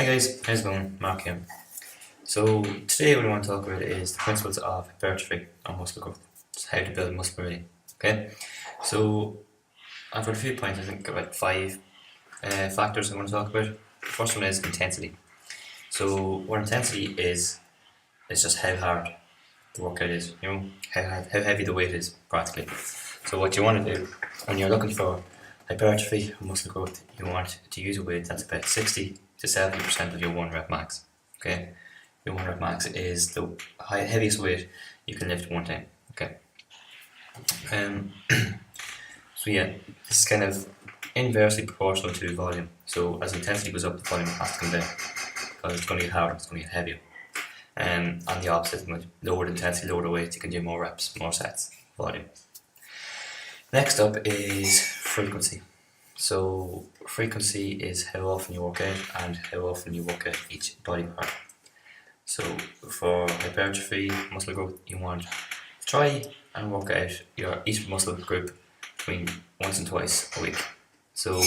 Hi guys, how's it going? Mark here. So today what I want to talk about is the principles of hypertrophy or muscle growth. Just how to build muscle really. Okay? So I've got a few points, I think about 5 factors I want to talk about. The first one is intensity. So what intensity is just how hard the workout is, how heavy the weight is practically. So what you want to do when you're looking for hypertrophy or muscle growth, you want to use a weight that's about 60 to 70% of your 1 rep max. Okay, your 1 rep max is the heaviest weight you can lift one time. Okay, so yeah, this is kind of inversely proportional to volume. So as intensity goes up, the volume has to come down because it's going to get harder, it's going to get heavier. And the opposite, with lowered intensity, lower the weight, you can do more reps, more sets, volume. Next up is frequency. So frequency is how often you work out and how often you work out each body part. So for hypertrophy, muscle growth, you want to try and work out each muscle group between once and twice a week. So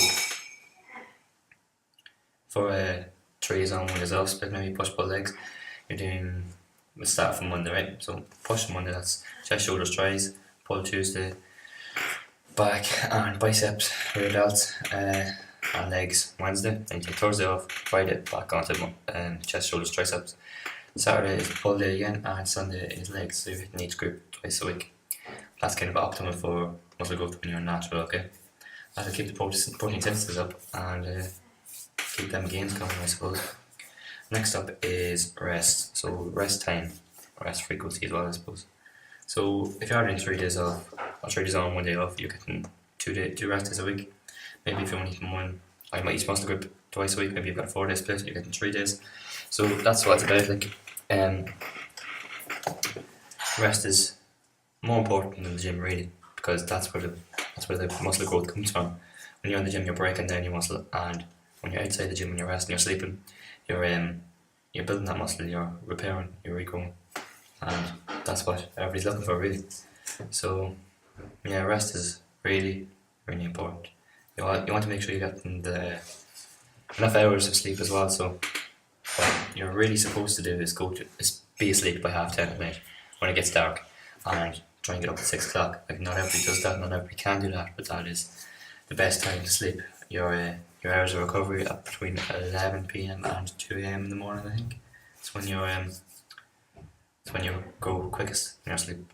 for 3 is on, 1 is off split, maybe push pull legs, we'll start from Monday, right? So push Monday, that's chest, shoulders, tries. Pull Tuesday, back and biceps, rear delts, and legs Wednesday. Then you take Thursday off, Friday back onto chest, shoulders, triceps. Saturday is pull day again, and Sunday is legs. So you're hitting each group twice a week. That's kind of optimal for muscle growth when you're natural, okay? That'll keep the protein synthesis up and keep them gains going, I suppose. Next up is rest. So rest time, rest frequency as well, I suppose. So if you're doing 3 days off, or 3 days on, 1 day off, you're getting 2 rest days a week. Maybe if you're only eating one, I might eat muscle group twice a week. Maybe you've got a 4-day split, you're getting 3 days. So that's what it's about. Like, rest is more important than the gym really, because that's where the muscle growth comes from. When you're in the gym, you're breaking down your muscle, and when you're outside the gym, when you're resting, you're sleeping, you're building that muscle, you're repairing, you're regrowing, and that's what everybody's looking for really. So yeah, rest is really, really important. You want to make sure you're getting enough hours of sleep as well. So what you're really supposed to do is be asleep by 10:30 at night when it gets dark, and try and get up at 6 o'clock. Like, not everybody does that, not everybody can do that, but that is the best time to sleep. Your hours of recovery are between 11 p.m. and 2 a.m. in the morning, I think. It's when you go quickest in your sleep.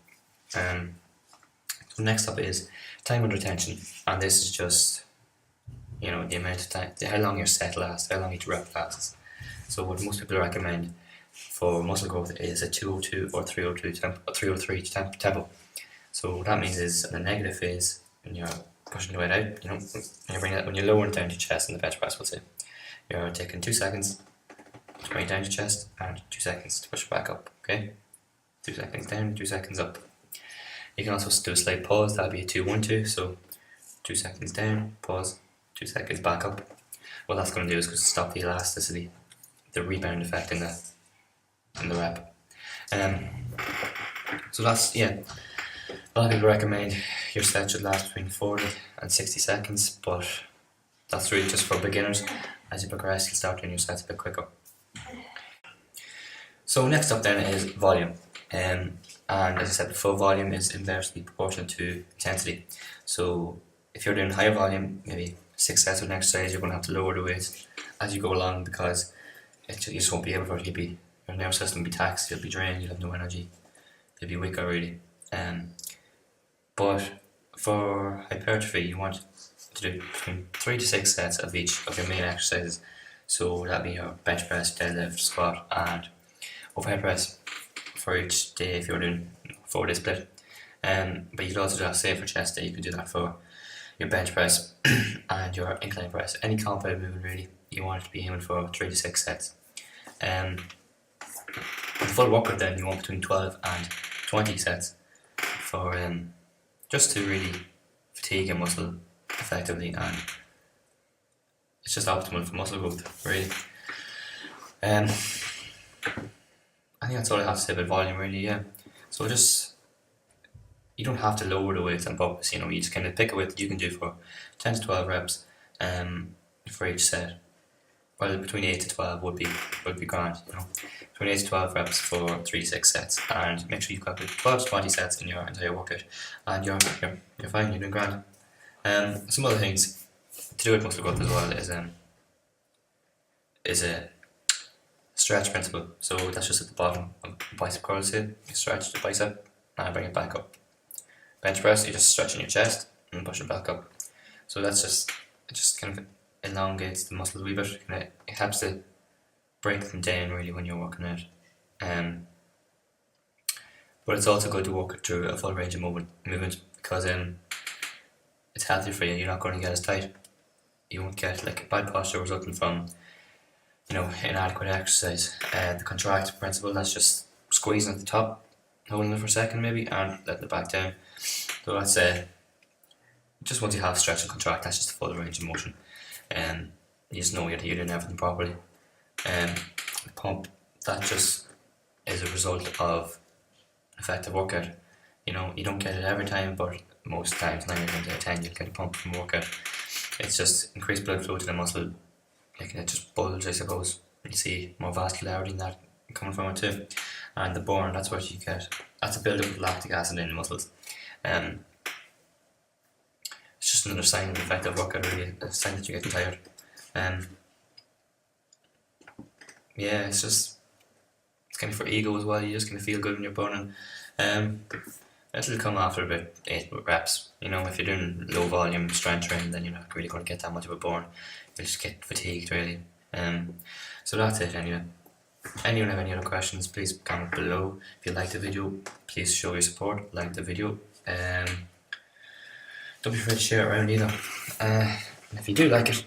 So next up is time under tension, and this is just the amount of time, how long your set lasts, how long each rep lasts. So what most people recommend for muscle growth is a 202 or 303 tempo. So what that means is, in the negative phase, when you're pushing the weight out, when you're lowering down to chest in the bench press, we'll say, you're taking 2 seconds to bring it down to chest and 2 seconds to push it back up. Okay, 2 seconds down, 2 seconds up. You can also do a slight pause. That'll be a 2-1-2. So 2 seconds down, pause, 2 seconds back up. What that's going to do is stop the elasticity, the rebound effect in the rep. So that's, yeah, a lot of people recommend your set should last between 40 and 60 seconds, but that's really just for beginners. As you progress, you'll start doing your sets a bit quicker. So next up then is volume. And as I said before, volume is inversely proportional to intensity. So if you're doing higher volume, maybe 6 sets of an exercise, you're going to have to lower the weight as you go along, because you just won't be able to. Your nervous system will be taxed, you'll be drained, you'll have no energy, you'll be weaker really. But for hypertrophy, you want to do between 3 to 6 sets of each of your main exercises. So that'll be your bench press, deadlift, squat, and overhead press for each day if you're doing 4-day split. But you could also do that, say for chest day, you could do that for your bench press and your incline press. Any compound movement really, you want it to be aiming for 3 to 6 sets. The full workout then, you want between 12 and 20 sets for just to really fatigue a muscle effectively, and it's just optimal for muscle growth really. I think that's all I have to say about volume really, yeah. So you don't have to lower the weight on purpose, you just kind of pick a weight that you can do for 10 to 12 reps for each set. well, between 8 to 12 would be grand, you know. Between 8 to 12 reps for 3 to 6 sets, and make sure you've got 12 to 20 sets in your entire workout, and you're fine, you're doing grand. Some other things to do with muscle growth as well is a stretch principle. So that's just at the bottom of the bicep curl sit. You stretch the bicep and bring it back up. Bench press, you're just stretching your chest and push it back up. So it just kind of elongates the muscles a wee bit. It helps to break them down really when you're working out. But it's also good to work through a full range of movement because it's healthy for you. You're not going to get as tight. You won't get like bad posture resulting from inadequate exercise. The contract principle, that's just squeezing at the top, holding it for a second maybe, and letting it back down. So that's just once you have stretch and contract, that's just a full range of motion. You just know you're doing everything properly. Pump, that just is a result of an effective workout. You don't get it every time, but most times, 9 times out of 10, you'll get a pump from a workout. It's just increased blood flow to the muscle, making it just bulge, I suppose. You see more vascularity in that coming from it too. And the burn, that's what you get. That's a build-up of lactic acid in the muscles. It's just another sign of an effective workout, really, a sign that you're getting tired. Yeah, it's kind of for ego as well. You just kind of feel good when you're burning. It'll come after about 8 reps. If you're doing low volume strength training, then you're not really going to get that much of a burn. You'll just get fatigued, really. So that's it anyway. Anyone have any other questions, please comment below. If you like the video, please show your support, like the video. Don't be afraid to share it around either. If you do like it,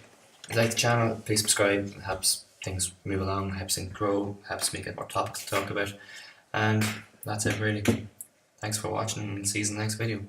like the channel, please subscribe. It helps things move along, helps things grow, helps me get more topics to talk about. And that's it really. Thanks for watching, and see you in the next video.